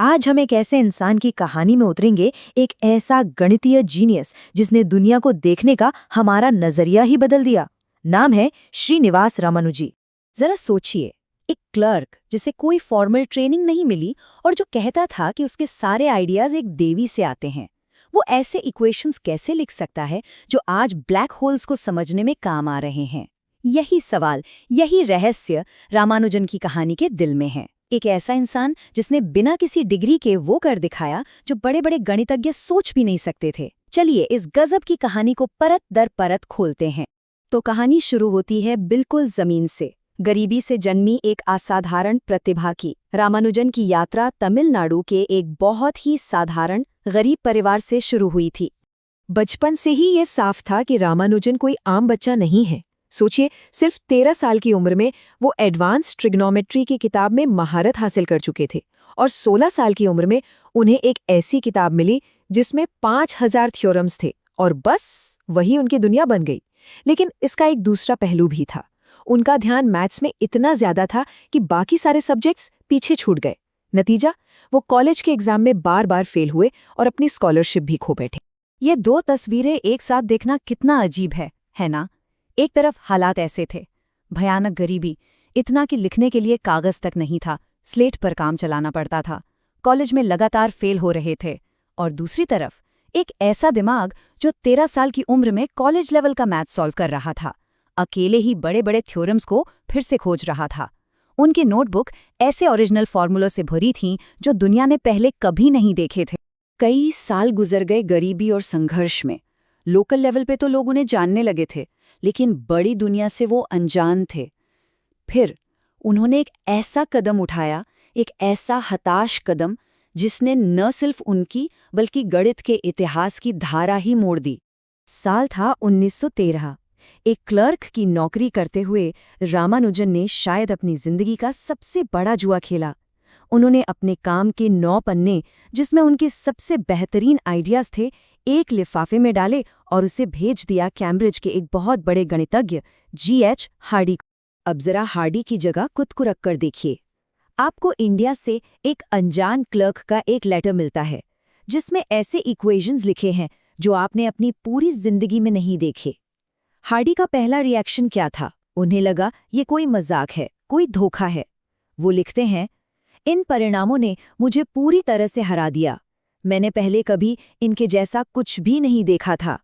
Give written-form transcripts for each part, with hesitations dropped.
आज हम एक ऐसे इंसान की कहानी में उतरेंगे, एक ऐसा गणितीय जीनियस जिसने दुनिया को देखने का हमारा नजरिया ही बदल दिया। नाम है श्रीनिवास रामानुजी। जरा सोचिए, एक क्लर्क जिसे कोई फॉर्मल ट्रेनिंग नहीं मिली और जो कहता था कि उसके सारे आइडियाज एक देवी से आते हैं, वो ऐसे इक्वेशंस कैसे लिख सकता है जो आज ब्लैक होल्स को समझने में काम आ रहे हैं? यही सवाल, यही रहस्य रामानुजन की कहानी के दिल में है। एक ऐसा इंसान जिसने बिना किसी डिग्री के वो कर दिखाया जो बड़े बड़े गणितज्ञ सोच भी नहीं सकते थे। चलिए इस गजब की कहानी को परत दर परत खोलते हैं। तो कहानी शुरू होती है बिल्कुल जमीन से, गरीबी से जन्मी एक असाधारण प्रतिभा की। रामानुजन की यात्रा तमिलनाडु के एक बहुत ही साधारण गरीब परिवार से शुरू हुई थी। बचपन से ही ये साफ था कि रामानुजन कोई आम बच्चा नहीं है। सोचिए, सिर्फ 13 साल की उम्र में वो एडवांस ट्रिग्नोमेट्री की किताब में महारत हासिल कर चुके थे और 16 साल की उम्र में उन्हें एक ऐसी किताब मिली जिसमें 5000 थ्योरम्स थे और बस वही उनकी दुनिया बन गई। लेकिन इसका एक दूसरा पहलू भी था। उनका ध्यान मैथ्स में इतना ज्यादा था कि बाकी सारे सब्जेक्ट्स पीछे छूट गए। नतीजा, वो कॉलेज के एग्जाम में बार बार फेल हुए और अपनी स्कॉलरशिप भी खो बैठे। ये दो तस्वीरें एक साथ देखना कितना अजीब है ना? एक तरफ हालात ऐसे थे, भयानक गरीबी, इतना कि लिखने के लिए कागज तक नहीं था, स्लेट पर काम चलाना पड़ता था, कॉलेज में लगातार फेल हो रहे थे। और दूसरी तरफ एक ऐसा दिमाग जो 13 साल की उम्र में कॉलेज लेवल का मैथ सॉल्व कर रहा था, अकेले ही बड़े बड़े थ्योरम्स को फिर से खोज रहा था। उनकी नोटबुक ऐसे ओरिजिनल फॉर्मूलों से भरी थीं जो दुनिया ने पहले कभी नहीं देखे थे। कई साल गुजर गए गरीबी और संघर्ष में। लोकल लेवल पे तो लोग उन्हें जानने लगे थे, लेकिन बड़ी दुनिया से वो अनजान थे। फिर उन्होंने एक ऐसा कदम उठाया, एक ऐसा हताश कदम जिसने न सिर्फ उनकी बल्कि गणित के इतिहास की धारा ही मोड़ दी। साल था 1913। एक क्लर्क की नौकरी करते हुए रामानुजन ने शायद अपनी जिंदगी का सबसे बड़ा जुआ खेला। उन्होंने अपने काम के 9 पन्ने, जिसमें उनके सबसे बेहतरीन आइडियाज थे, एक लिफाफे में डाले और उसे भेज दिया कैम्ब्रिज के एक बहुत बड़े गणितज्ञ G.H. हार्डी को। अब जरा हार्डी की जगह कुतकुरक कर देखिए। आपको इंडिया से एक अनजान क्लर्क का एक लेटर मिलता है जिसमें ऐसे इक्वेशंस लिखे हैं जो आपने अपनी पूरी जिंदगी में नहीं देखे। हार्डी का पहला रिएक्शन क्या था? उन्हें लगा ये कोई मजाक है, कोई धोखा है। वो लिखते हैं, इन परिणामों ने मुझे पूरी तरह से हरा दिया। मैंने पहले कभी इनके जैसा कुछ भी नहीं देखा था।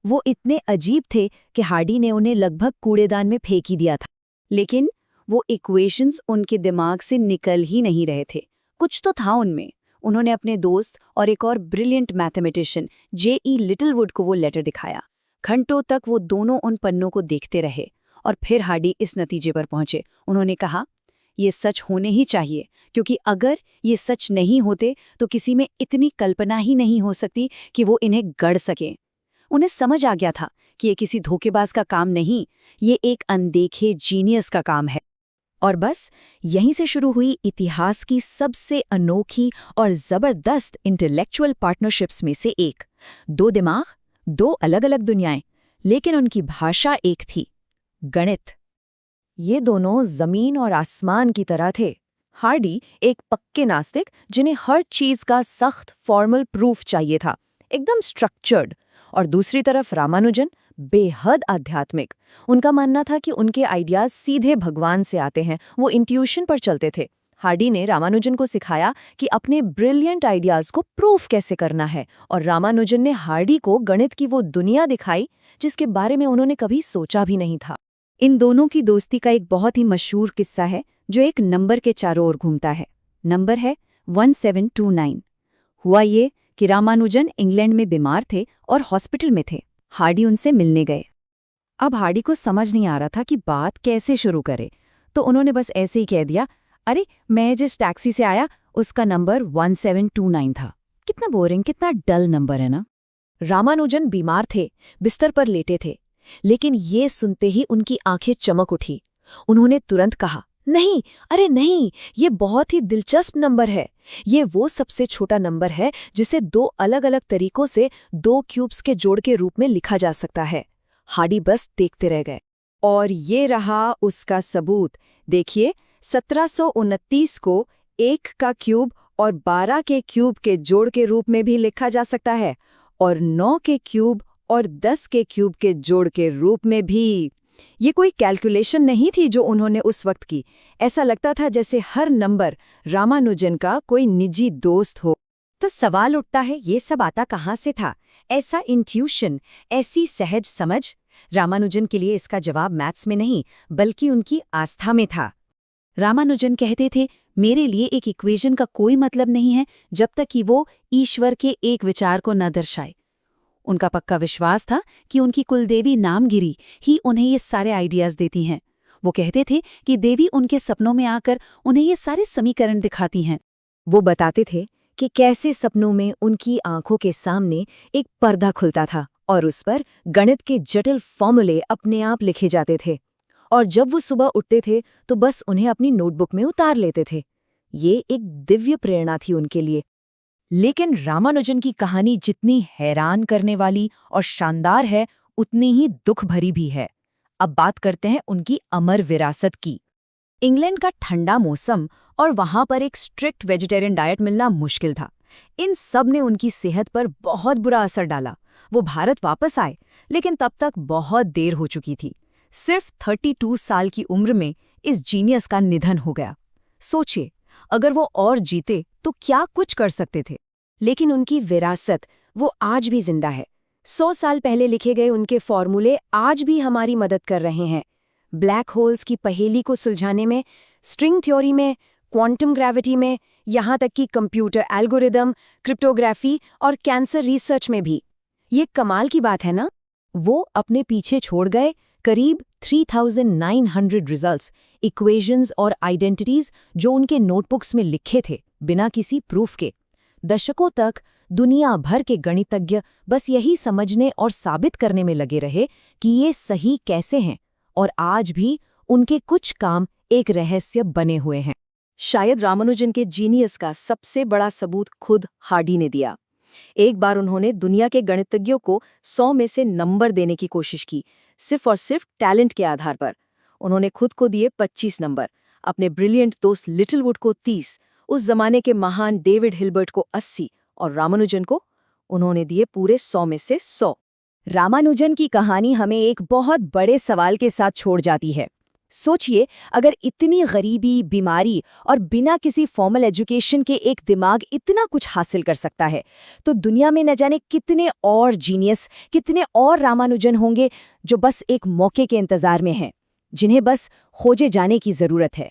वो इतने अजीब थे कि हार्डी ने उन्हें लगभग कूड़ेदान में फेंक ही दिया था। लेकिन वो इक्वेशंस उनके दिमाग से निकल ही नहीं रहे थे। कुछ तो था उनमें। उन्होंने अपने दोस्त और एक और ब्रिलियंट मैथमेटिशियन J.E. लिटिलवुड को वो लेटर दिखाया। घंटों तक वो दोनों उन पन्नों को देखते रहे और फिर हार्डी इस नतीजे पर पहुंचे। उन्होंने कहा, ये सच होने ही चाहिए, क्योंकि अगर ये सच नहीं होते तो किसी में इतनी कल्पना ही नहीं हो सकती कि वो इन्हें गढ़ सके। उन्हें समझ आ गया था कि ये किसी धोखेबाज का काम नहीं, ये एक अनदेखे जीनियस का काम है। और बस यहीं से शुरू हुई इतिहास की सबसे अनोखी और जबरदस्त इंटेलेक्चुअल पार्टनरशिप्स में से एक। दो दिमाग, दो अलग अलग दुनियाएं, लेकिन उनकी भाषा एक थी, गणित। ये दोनों जमीन और आसमान की तरह थे। हार्डी एक पक्के नास्तिक जिन्हें हर चीज का सख्त फॉर्मल प्रूफ चाहिए था, एकदम स्ट्रक्चर्ड। और दूसरी तरफ रामानुजन बेहद आध्यात्मिक। उनका मानना था कि उनके आइडियाज सीधे भगवान से आते हैं, वो इंट्यूशन पर चलते थे। हार्डी ने रामानुजन को सिखाया कि अपने ब्रिलियंट आइडियाज को प्रूफ कैसे करना है, और रामानुजन ने हार्डी को गणित की वो दुनिया दिखाई जिसके बारे में उन्होंने कभी सोचा भी नहीं था। इन दोनों की दोस्ती का एक बहुत ही मशहूर किस्सा है जो एक नंबर के चारों ओर घूमता है। नंबर है 1729। हुआ ये कि रामानुजन इंग्लैंड में बीमार थे और हॉस्पिटल में थे। हार्डी उनसे मिलने गए। अब हार्डी को समझ नहीं आ रहा था कि बात कैसे शुरू करे, तो उन्होंने बस ऐसे ही कह दिया, अरे मैं जिस टैक्सी से आया उसका नंबर 1729 था। कितना बोरिंग, कितना डल नंबर है ना। रामानुजन बीमार थे, बिस्तर पर लेटे थे, लेकिन ये सुनते ही उनकी आंखें चमक उठी। उन्होंने तुरंत कहा, नहीं, अरे नहीं, ये बहुत ही दिलचस्प नंबर है। ये वो सबसे छोटा नंबर है जिसे दो अलग अलग तरीकों से दो क्यूब्स के जोड़ के रूप में लिखा जा सकता है। हार्डी बस देखते रह गए। और ये रहा उसका सबूत। देखिए, 1729 को 1 का क्यूब और 12 के क्यूब के जोड़ के रूप में भी लिखा जा सकता है, और 9 के क्यूब और 10 के क्यूब के जोड़ के रूप में भी। ये कोई कैलकुलेशन नहीं थी जो उन्होंने उस वक्त की। ऐसा लगता था जैसे हर नंबर रामानुजन का कोई निजी दोस्त हो। तो सवाल उठता है, ये सब आता कहाँ से था? ऐसा इंट्यूशन, ऐसी सहज समझ? रामानुजन के लिए इसका जवाब मैथ्स में नहीं, बल्कि उनकी आस्था में था। रामानुजन कहते थे, मेरे लिए एक इक्वेशन का कोई मतलब नहीं है जब तक कि वो ईश्वर के एक विचार को न दर्शाए। उनका पक्का विश्वास था कि उनकी कुलदेवी नामगिरी ही उन्हें ये सारे आइडियाज देती हैं। वो कहते थे कि देवी उनके सपनों में आकर उन्हें ये सारे समीकरण दिखाती हैं। वो बताते थे कि कैसे सपनों में उनकी आंखों के सामने एक पर्दा खुलता था और उस पर गणित के जटिल फॉर्मूले अपने आप लिखे जाते थे, और जब वो सुबह उठते थे तो बस उन्हें अपनी नोटबुक में उतार लेते थे। ये एक दिव्य प्रेरणा थी उनके लिए। लेकिन रामानुजन की कहानी जितनी हैरान करने वाली और शानदार है, उतनी ही दुख भरी भी है। अब बात करते हैं उनकी अमर विरासत की। इंग्लैंड का ठंडा मौसम और वहां पर एक स्ट्रिक्ट वेजिटेरियन डाइट मिलना मुश्किल था। इन सब ने उनकी सेहत पर बहुत बुरा असर डाला। वो भारत वापस आए, लेकिन तब तक बहुत देर हो चुकी थी। सिर्फ 32 साल की उम्र में इस जीनियस का निधन हो गया। सोचिए, अगर वो और जीते तो क्या कुछ कर सकते थे। लेकिन उनकी विरासत वो आज भी जिंदा है। 100 साल पहले लिखे गए उनके फॉर्मूले आज भी हमारी मदद कर रहे हैं। ब्लैक होल्स की पहेली को सुलझाने में, स्ट्रिंग थ्योरी में, क्वांटम ग्रेविटी में, यहाँ तक कि कंप्यूटर एल्गोरिदम, क्रिप्टोग्राफी और कैंसर रिसर्च में भी। ये कमाल की बात है ना? वो अपने पीछे छोड़ गए करीब 3900 रिजल्ट्स, इक्वेशंस और आइडेंटिटीज जो उनके नोटबुक्स में लिखे थे, बिना किसी प्रूफ के। दशकों तक दुनिया भर के गणितज्ञ बस यही समझने और साबित करने में लगे रहे कि ये सही कैसे हैं, और आज भी उनके कुछ काम एक रहस्य बने हुए हैं। शायद रामानुजन के जीनियस का सबसे बड़ा सबूत खुद हार्डी ने दिया। एक बार उन्होंने दुनिया के गणितज्ञों को 100 में से नंबर देने की कोशिश की, सिर्फ और सिर्फ टैलेंट के आधार पर। उन्होंने खुद को दिए 25 नंबर, अपने ब्रिलियंट दोस्त लिटिलवुड को 30, उस जमाने के महान डेविड हिल्बर्ट को 80 और रामानुजन को उन्होंने दिए पूरे 100 में से 100। रामानुजन की कहानी हमें एक बहुत बड़े सवाल के साथ छोड़ जाती है। सोचिए, अगर इतनी गरीबी, बीमारी और बिना किसी फॉर्मल एजुकेशन के एक दिमाग इतना कुछ हासिल कर सकता है, तो दुनिया में न जाने कितने और जीनियस, कितने और रामानुजन होंगे जो बस एक मौके के इंतजार में हैं, जिन्हें बस खोजे जाने की जरूरत है।